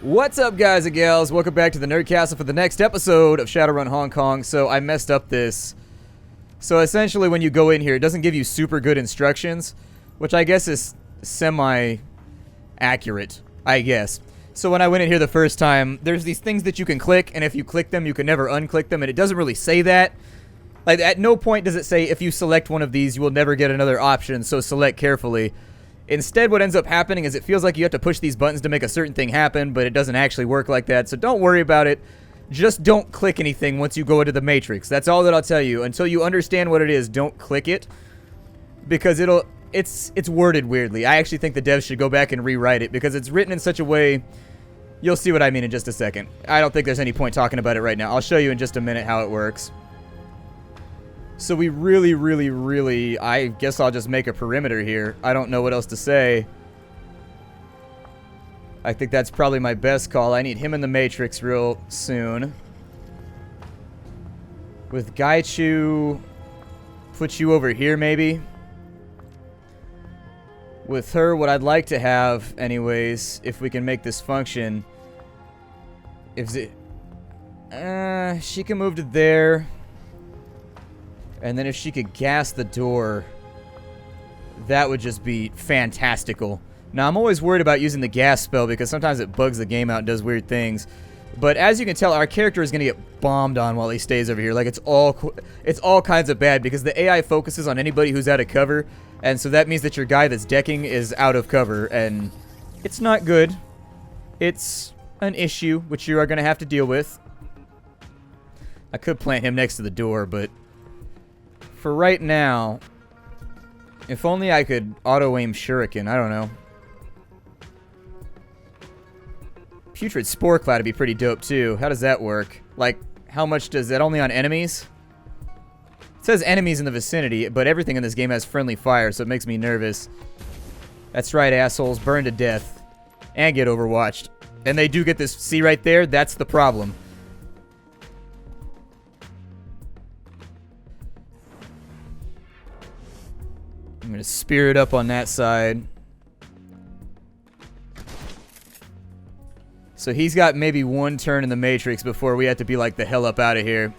What's up, guys and gals? Welcome back to the Nerd Castle for the next episode of Shadowrun Hong Kong. So I messed up this. So essentially when you go in here, it doesn't give you super good instructions, which I guess is semi-accurate, I guess. So when I went in here the first time, there's these things that you can click, and if you click them, you can never unclick them, and it doesn't really say that. Like, at no point does it say if you select one of these, you will never get another option, so select carefully. Instead, what ends up happening is it feels like you have to push these buttons to make a certain thing happen, but it doesn't actually work like that, so don't worry about it. Just don't click anything once you go into the Matrix. That's all that I'll tell you. Until you understand what it is, don't click it, because it's worded weirdly. I actually think the devs should go back and rewrite it, because it's written in such a way. You'll see what I mean in just a second. I don't think there's any point talking about it right now. I'll show you in just a minute how it works. So we really, I guess I'll just make a perimeter here. I don't know what else to say. I think that's probably my best call. I need him in the Matrix real soon. With Gaichu, put you over here maybe. With her, what I'd like to have, anyways, if we can make this function, is it... she can move to there. And then if she could gas the door, that would just be fantastical. Now, I'm always worried about using the gas spell because sometimes it bugs the game out and does weird things. But as you can tell, our character is going to get bombed on while he stays over here. Like, it's all kinds of bad because the AI focuses on anybody who's out of cover. And so that means that your guy that's decking is out of cover. And it's not good. It's an issue which you are going to have to deal with. I could plant him next to the door, but... for right now, if only I could auto-aim Shuriken. I don't know. Putrid Spore Cloud would be pretty dope, too. How does that work? Like, how much does that only on enemies? It says enemies in the vicinity, but everything in this game has friendly fire, so it makes me nervous. That's right, assholes. Burn to death. And get overwatched. And they do get this. See right there? That's the problem. I'm going to spear it up on that side. So he's got maybe one turn in the Matrix before we have to be like the hell up out of here.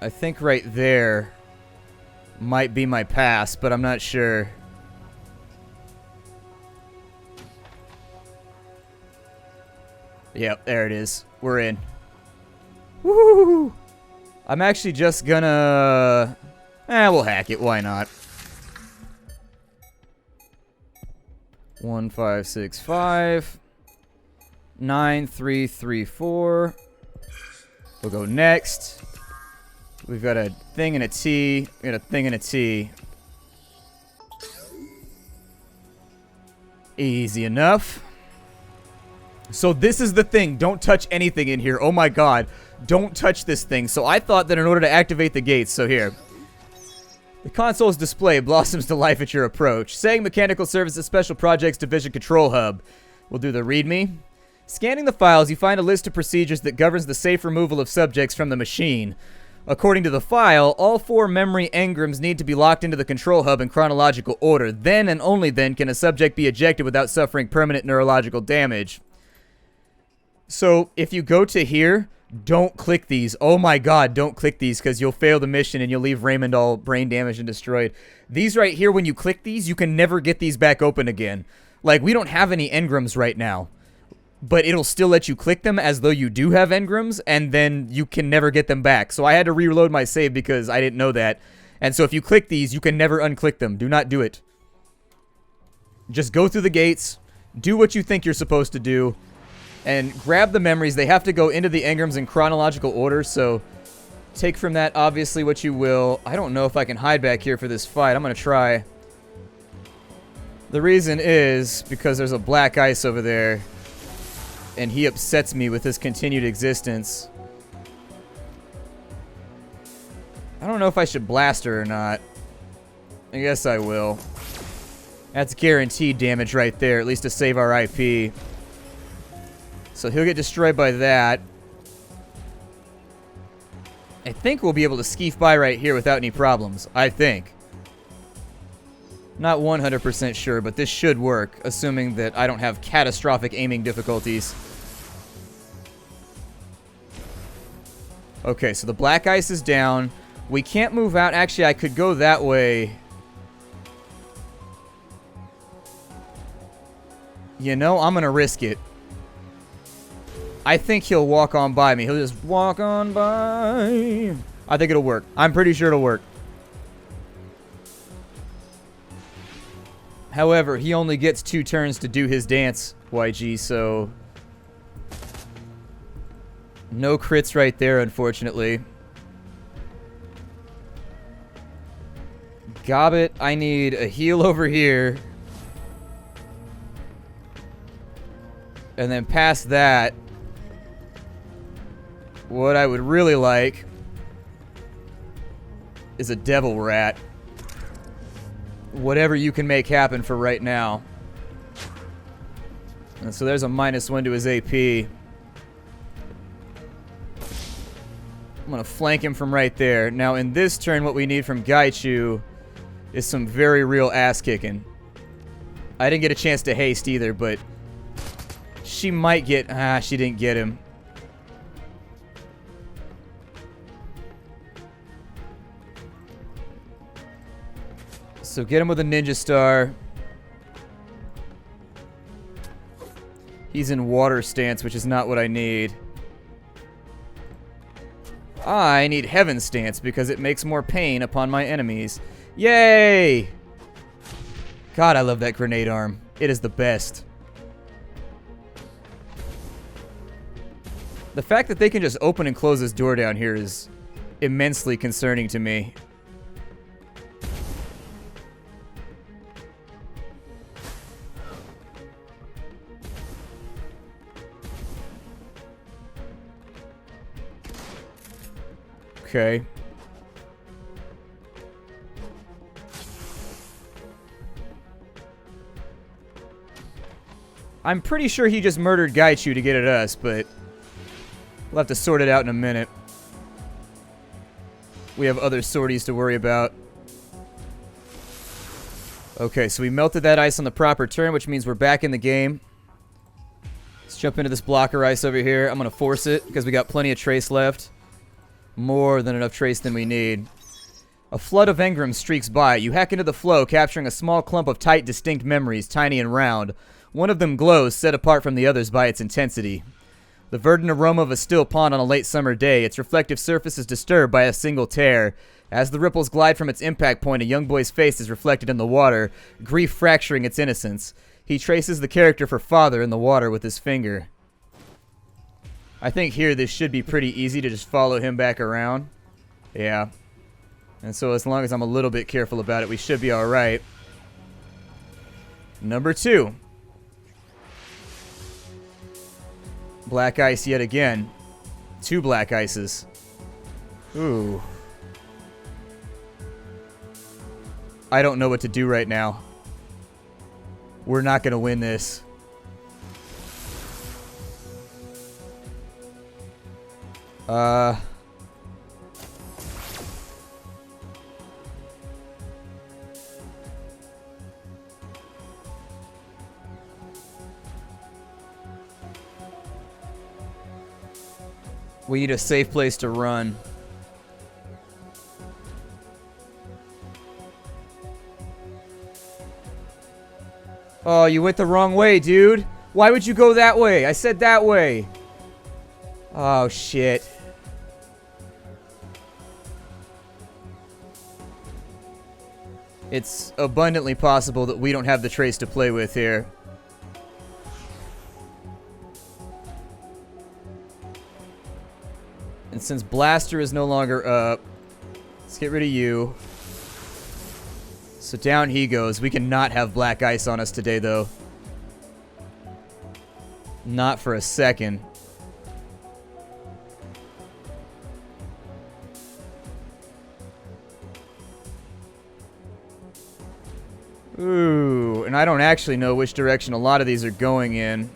I think right there might be my pass, but I'm not sure. Yep, there it is. We're in. Woo! I'm actually just gonna... we'll hack it. Why not? 1565 9334. We'll go next. We've got a thing and a T. We got a thing and a T. Easy enough. So this is the thing. Don't touch anything in here. Oh my god. Don't touch this thing. So I thought that in order to activate the gates, so here. The console's display blossoms to life at your approach. Saying Mechanical Services Special Projects Division Control Hub. We'll do the readme. Scanning the files, you find a list of procedures that governs the safe removal of subjects from the machine. According to the file, all 4 memory engrams need to be locked into the control hub in chronological order. Then and only then can a subject be ejected without suffering permanent neurological damage. So, if you go to here, don't click these. Oh my god, don't click these because you'll fail the mission and you'll leave Raymond all brain damaged and destroyed. These right here, when you click these, you can never get these back open again. Like, we don't have any engrams right now. But it'll still let you click them as though you do have engrams, and then you can never get them back. So I had to reload my save because I didn't know that. And so if you click these, you can never unclick them. Do not do it. Just go through the gates, do what you think you're supposed to do, and grab the memories. They have to go into the engrams in chronological order, so take from that obviously what you will. I don't know if I can hide back here for this fight. I'm going to try. The reason is because there's a black ice over there, and he upsets me with his continued existence. I don't know if I should blast her or not. I guess I will. That's guaranteed damage right there, at least to save our IP. So he'll get destroyed by that. I think we'll be able to skeef by right here without any problems. I think. Not 100% sure, but this should work, assuming that I don't have catastrophic aiming difficulties. Okay, so the black ice is down. We can't move out. Actually, I could go that way. You know, I'm going to risk it. I think he'll walk on by me. He'll just walk on by. I think it'll work. I'm pretty sure it'll work. However, he only gets 2 turns to do his dance, YG, so... No crits right there, unfortunately. Gobbet, I need a heal over here. And then past that, what I would really like is a devil rat. Whatever you can make happen for right now. And so there's a -1 to his AP. I'm going to flank him from right there. Now in this turn, what we need from Gaichu is some very real ass kicking. I didn't get a chance to haste either, but she might get... she didn't get him. So get him with a ninja star. He's in water stance, which is not what I need. I need heaven stance because it makes more pain upon my enemies. Yay! God, I love that grenade arm. It is the best. The fact that they can just open and close this door down here is immensely concerning to me. Okay. I'm pretty sure he just murdered Gaichu to get at us, but we'll have to sort it out in a minute. We have other sorties to worry about. Okay, so we melted that ice on the proper turn, which means we're back in the game. Let's jump into this blocker ice over here. I'm going to force it because we got plenty of trace left. More than enough trace than we need. A flood of engram streaks by. You hack into the flow, capturing a small clump of tight, distinct memories, tiny and round. One of them glows, set apart from the others by its intensity. The verdant aroma of a still pond on a late summer day, its reflective surface is disturbed by a single tear. As the ripples glide from its impact point, a young boy's face is reflected in the water, grief fracturing its innocence. He traces the character for father in the water with his finger. I think here this should be pretty easy to just follow him back around. Yeah. And so as long as I'm a little bit careful about it, we should be alright. Number 2. Black ice yet again. 2 black ices. Ooh. I don't know what to do right now. We're not going to win this. We need a safe place to run. Oh, you went the wrong way, dude. Why would you go that way? I said that way. Oh, shit. It's abundantly possible that we don't have the trace to play with here. And since Blaster is no longer up, let's get rid of you. So down he goes. We cannot have black ice on us today, though. Not for a second. Ooh, and I don't actually know which direction a lot of these are going in.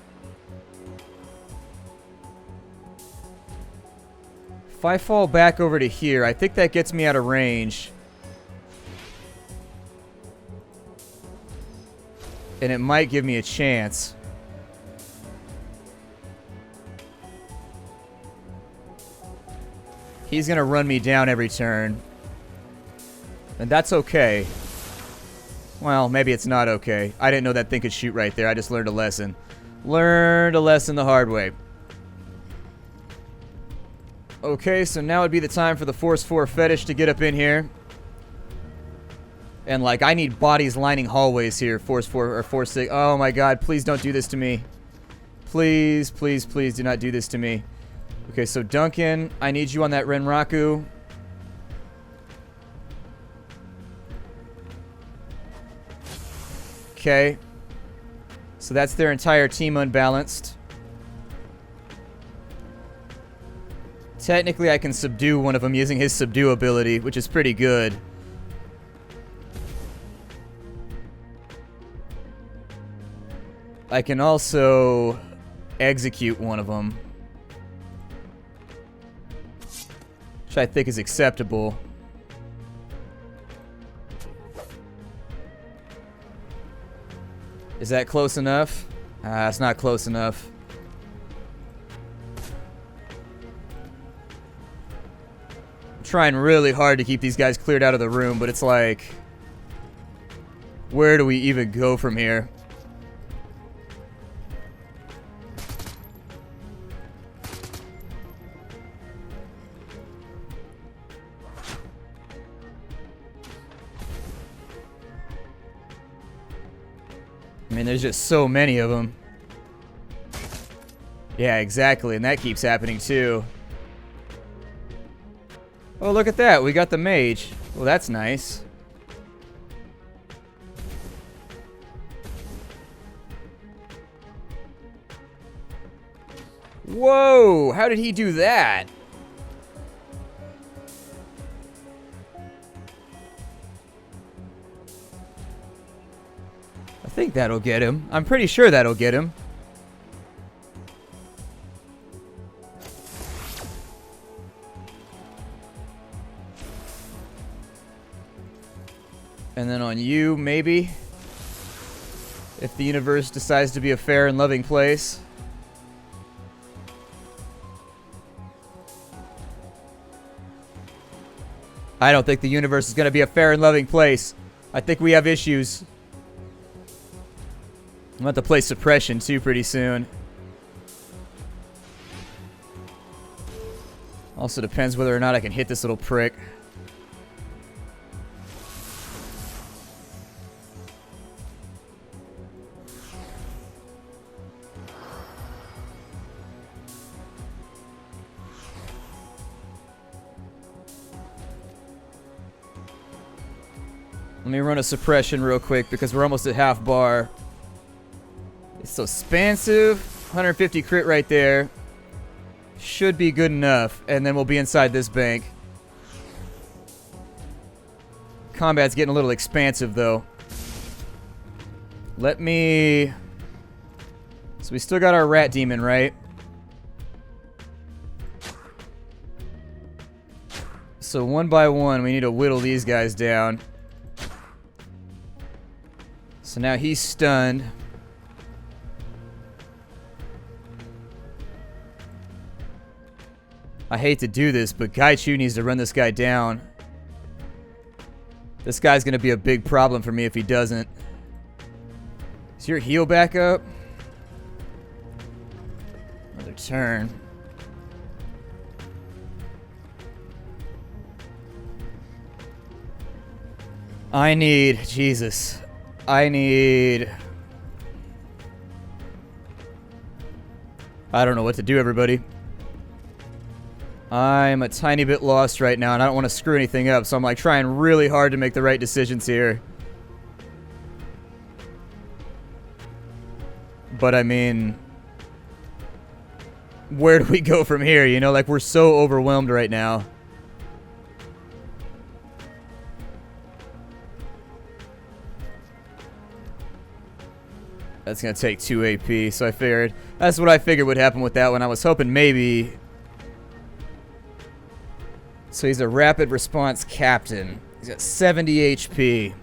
If I fall back over to here, I think that gets me out of range. And it might give me a chance. He's going to run me down every turn. And that's okay. Well, maybe it's not okay. I didn't know that thing could shoot right there. I just learned a lesson. Learned a lesson the hard way. Okay, so now would be the time for the Force 4 fetish to get up in here. And, like, I need bodies lining hallways here. Force 4 or Force 6. Oh, my God. Please don't do this to me. Please, please, please do not do this to me. Okay, so Duncan, I need you on that Renraku. Okay. So that's their entire team unbalanced. Technically, I can subdue one of them using his subdue ability, which is pretty good. I can also execute one of them, which I think is acceptable. Is that close enough? It's not close enough. I'm trying really hard to keep these guys cleared out of the room, but it's like, where do we even go from here? I mean, there's just so many of them. Yeah, exactly, and that keeps happening too. Oh, look at that. We got the mage. Well, that's nice. Whoa! How did he do that? I think that'll get him. I'm pretty sure that'll get him. And then on you, maybe. If the universe decides to be a fair and loving place. I don't think the universe is going to be a fair and loving place. I think we have issues. I'm about to play suppression too pretty soon. Also depends whether or not I can hit this little prick. Let me run a suppression real quick because we're almost at half bar. It's so expansive. 150 crit right there. Should be good enough. And then we'll be inside this bank. Combat's getting a little expansive, though. Let me... So we still got our rat demon, right? So one by one, we need to whittle these guys down. So now he's stunned. I hate to do this, but Gaichu needs to run this guy down. This guy's going to be a big problem for me if he doesn't. Is your heal back up? Another turn. I need... Jesus. I need... I don't know what to do, everybody. I'm a tiny bit lost right now, and I don't want to screw anything up, so I'm like trying really hard to make the right decisions here. But I mean, where do we go from here? You know, like we're so overwhelmed right now. That's going to take 2 AP, so I figured, that's what I figured would happen with that one. I was hoping maybe... So he's a rapid response captain. He's got 70 HP.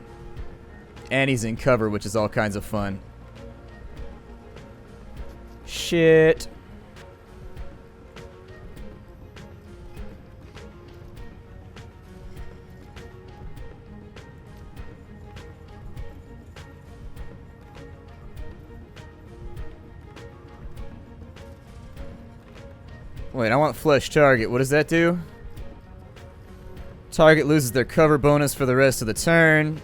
And he's in cover, which is all kinds of fun. shit. Wait, I want flush target. What does that do? Target loses their cover bonus for the rest of the turn.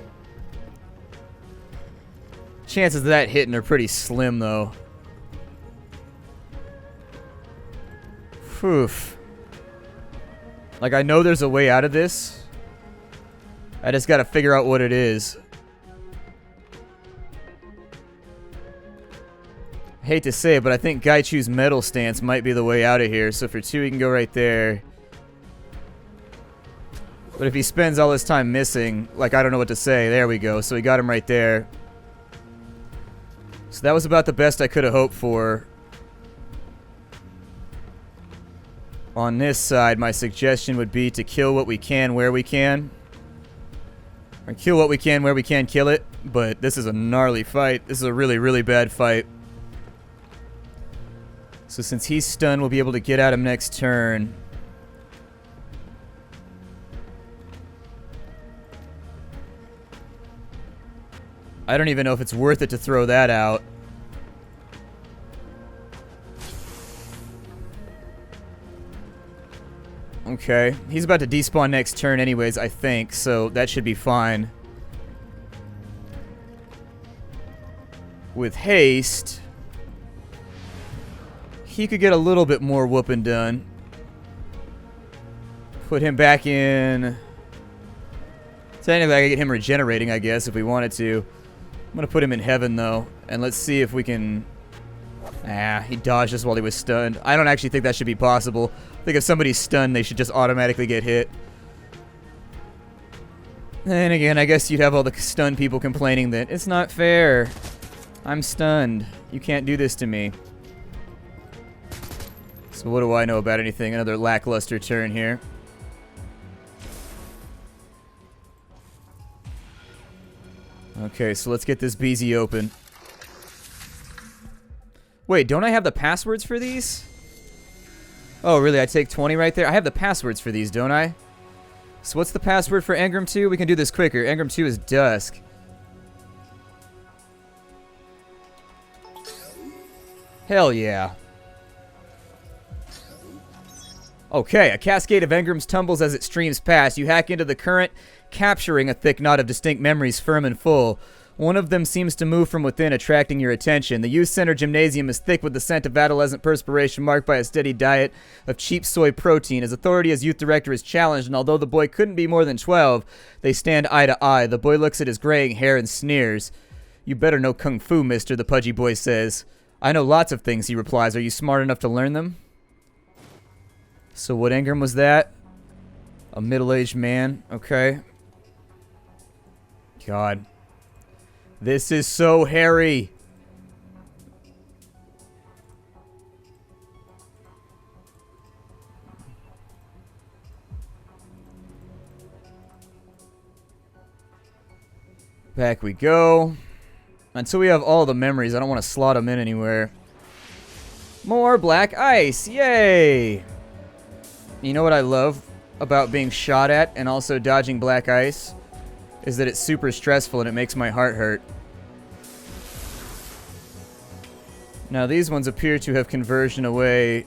Chances of that hitting are pretty slim, though. Oof. Like, I know there's a way out of this. I just gotta figure out what it is. Hate to say it, but I think Gaichu's metal stance might be the way out of here. So for 2, he can go right there. But if he spends all his time missing, like, I don't know what to say. There we go. So he got him right there. So that was about the best I could have hoped for. On this side, my suggestion would be to kill what we can where we can. Or kill what we can where we can kill it. But this is a gnarly fight. This is a really, really bad fight. So since he's stunned, we'll be able to get at him next turn. I don't even know if it's worth it to throw that out. Okay. He's about to despawn next turn anyways, I think, so that should be fine. With haste, he could get a little bit more whooping done. Put him back in. Technically, I could get him regenerating, I guess, if we wanted to. I'm going to put him in heaven, though. And let's see if we can... he dodged us while he was stunned. I don't actually think that should be possible. I think if somebody's stunned, they should just automatically get hit. And again, I guess you'd have all the stunned people complaining that it's not fair. I'm stunned. You can't do this to me. So what do I know about anything? Another lackluster turn here. Okay, so let's get this BZ open. Wait, don't I have the passwords for these? Oh, really? I take 20 right there? I have the passwords for these, don't I? So what's the password for Engram 2? We can do this quicker. Engram 2 is Dusk. Hell yeah. Okay, a cascade of engrams tumbles as it streams past. You hack into the current, capturing a thick knot of distinct memories firm and full. One of them seems to move from within, attracting your attention. The youth center gymnasium is thick with the scent of adolescent perspiration, marked by a steady diet of cheap soy protein. His authority as youth director is challenged, and although the boy couldn't be more than 12, they stand eye to eye. The boy looks at his graying hair and sneers. You better know kung fu, mister, the pudgy boy says. I know lots of things, he replies. Are you smart enough to learn them? So what engram was that? A middle-aged man. Okay. God. This is so hairy. Back we go. Until we have all the memories, I don't want to slot them in anywhere. More black ice. Yay! You know what I love about being shot at and also dodging black ice? Is that it's super stressful and it makes my heart hurt. Now these ones appear to have converged in a way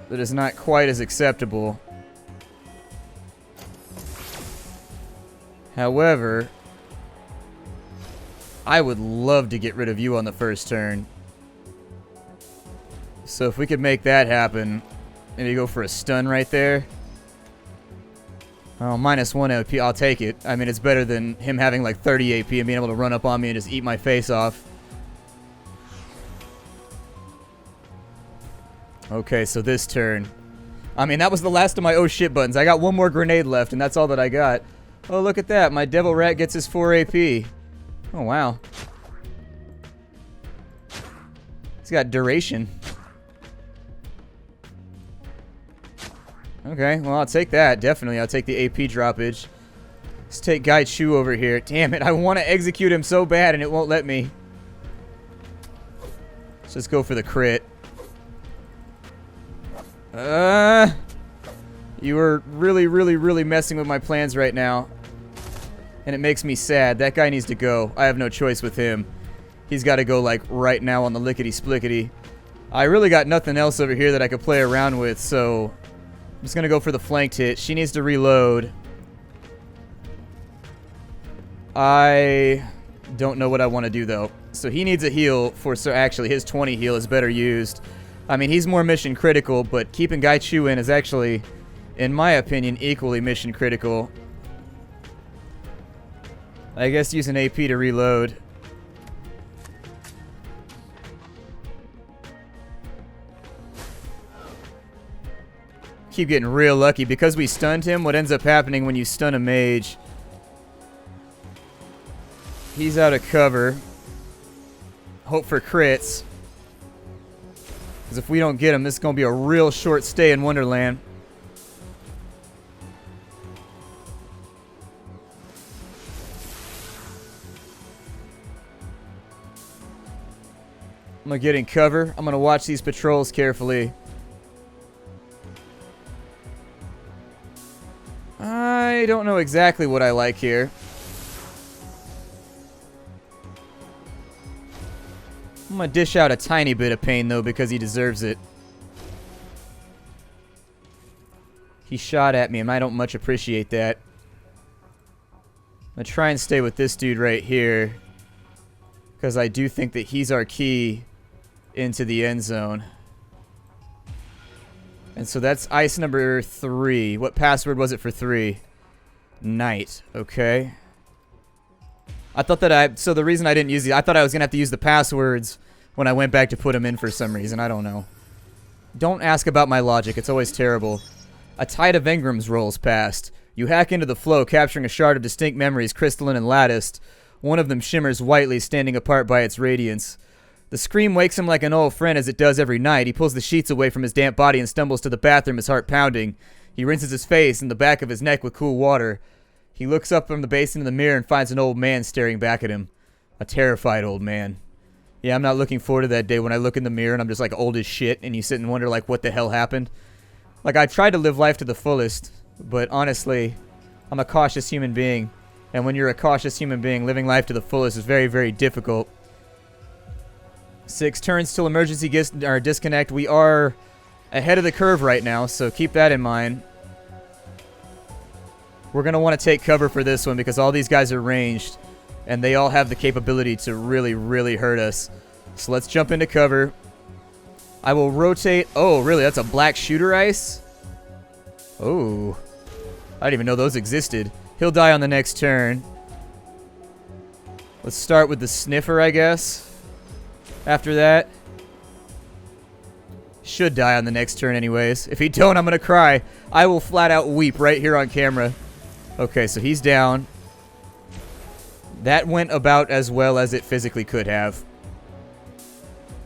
that is not quite as acceptable. However, I would love to get rid of you on the first turn. So if we could make that happen, maybe go for a stun right there. Oh, -1 AP, I'll take it. I mean, it's better than him having like 30 AP and being able to run up on me and just eat my face off. Okay, so this turn. I mean, that was the last of my oh shit buttons. I got one more grenade left, and that's all that I got. Oh, look at that. My Devil Rat gets his 4 AP. Oh, wow. He's got duration. Okay, well, I'll take that. Definitely, I'll take the AP droppage. Let's take Guy Chu over here. Damn it, I want to execute him so bad, and it won't let me. Let's just go for the crit. You are really, really, really messing with my plans right now. And it makes me sad. That guy needs to go. I have no choice with him. He's got to go, like, right now on the lickety-splickety. I really got nothing else over here that I could play around with, so I'm just going to go for the flanked hit. She needs to reload. I don't know what I want to do, though. So he needs a heal for... So actually, his 20 heal is better used. I mean, he's more mission critical, but keeping Gai Chu in is actually, in my opinion, equally mission critical. I guess use an AP to reload. Keep getting real lucky. Because we stunned him, what ends up happening when you stun a mage... He's out of cover. Hope for crits. Because if we don't get him, this is going to be a real short stay in Wonderland. I'm going to get in cover. I'm going to watch these patrols carefully. I don't know exactly what I like here. I'm going to dish out a tiny bit of pain, though, because he deserves it. He shot at me, and I don't much appreciate that. I'm going to try and stay with this dude right here, because I do think that he's our key into the end zone. And so that's ice number 3. What password was it for 3? Night. Okay. I thought that so the reason I didn't use I thought I was going to have to use the passwords when I went back to put them in for some reason. I don't know. Don't ask about my logic. It's always terrible. A tide of engrams rolls past. You hack into the flow, capturing a shard of distinct memories, crystalline and latticed. One of them shimmers whitely, standing apart by its radiance. The scream wakes him like an old friend as it does every night. He pulls the sheets away from his damp body and stumbles to the bathroom, his heart pounding. He rinses his face and the back of his neck with cool water. He looks up from the basin in the mirror and finds an old man staring back at him. A terrified old man. Yeah, I'm not looking forward to that day when I look in the mirror and I'm just like old as shit and you sit and wonder like what the hell happened. Like I tried to live life to the fullest, but honestly, I'm a cautious human being. And when you're a cautious human being, living life to the fullest is very, very difficult. 6 turns till emergency disconnect. We are ahead of the curve right now, so keep that in mind. We're going to want to take cover for this one because all these guys are ranged. And they all have the capability to really, really hurt us. So let's jump into cover. I will rotate. Oh, really? That's a black shooter ice? Oh. I didn't even know those existed. He'll die on the next turn. Let's start with the sniffer, I guess. After that. Should die on the next turn anyways. If he don't, I'm going to cry. I will flat out weep right here on camera. Okay, so he's down. That went about as well as it physically could have.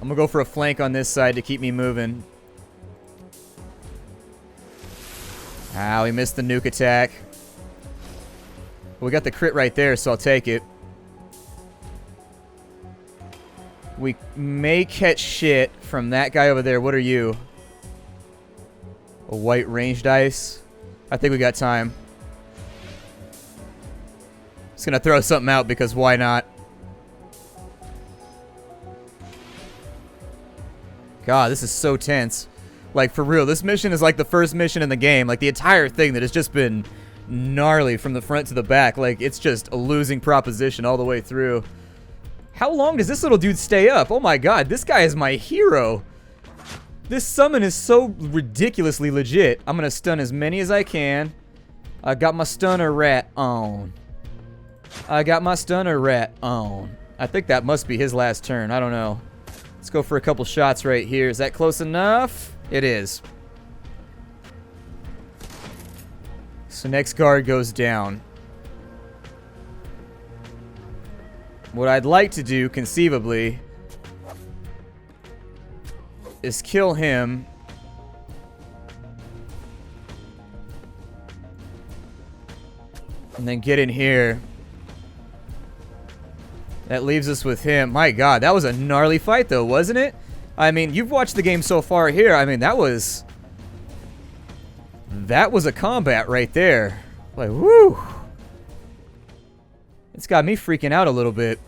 I'm going to go for a flank on this side to keep me moving. Ow, he missed the nuke attack. We got the crit right there, so I'll take it. We may catch shit from that guy over there. What are you? A white ranged ice? I think we got time. Just gonna throw something out because why not? God, this is so tense. Like, for real, this mission is like the first mission in the game. Like, the entire thing that has just been gnarly from the front to the back. Like, it's just a losing proposition all the way through. How long does this little dude stay up? Oh my god, this guy is my hero. This summon is so ridiculously legit. I'm gonna stun as many as I can. I got my stunner rat on. I got my stunner rat on. I think that must be his last turn. I don't know. Let's go for a couple shots right here. Is that close enough? It is. So next guard goes down. What I'd like to do, conceivably, is kill him. And then get in here. That leaves us with him. My god, that was a gnarly fight though, wasn't it? I mean, you've watched the game so far here. I mean, that was a combat right there. Like, woo! It's got me freaking out a little bit.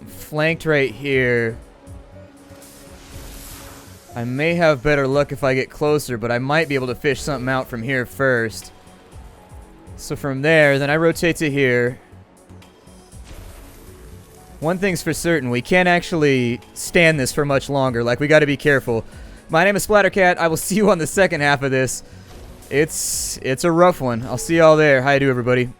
Flanked right here. I may have better luck if I get closer, but I might be able to fish something out from here first. So from there, then I rotate to here. One thing's for certain, we can't actually stand this for much longer. Like, we gotta be careful. My name is Splattercat. I will see you on the second half of this. It's a rough one. I'll see y'all there. How you do, everybody?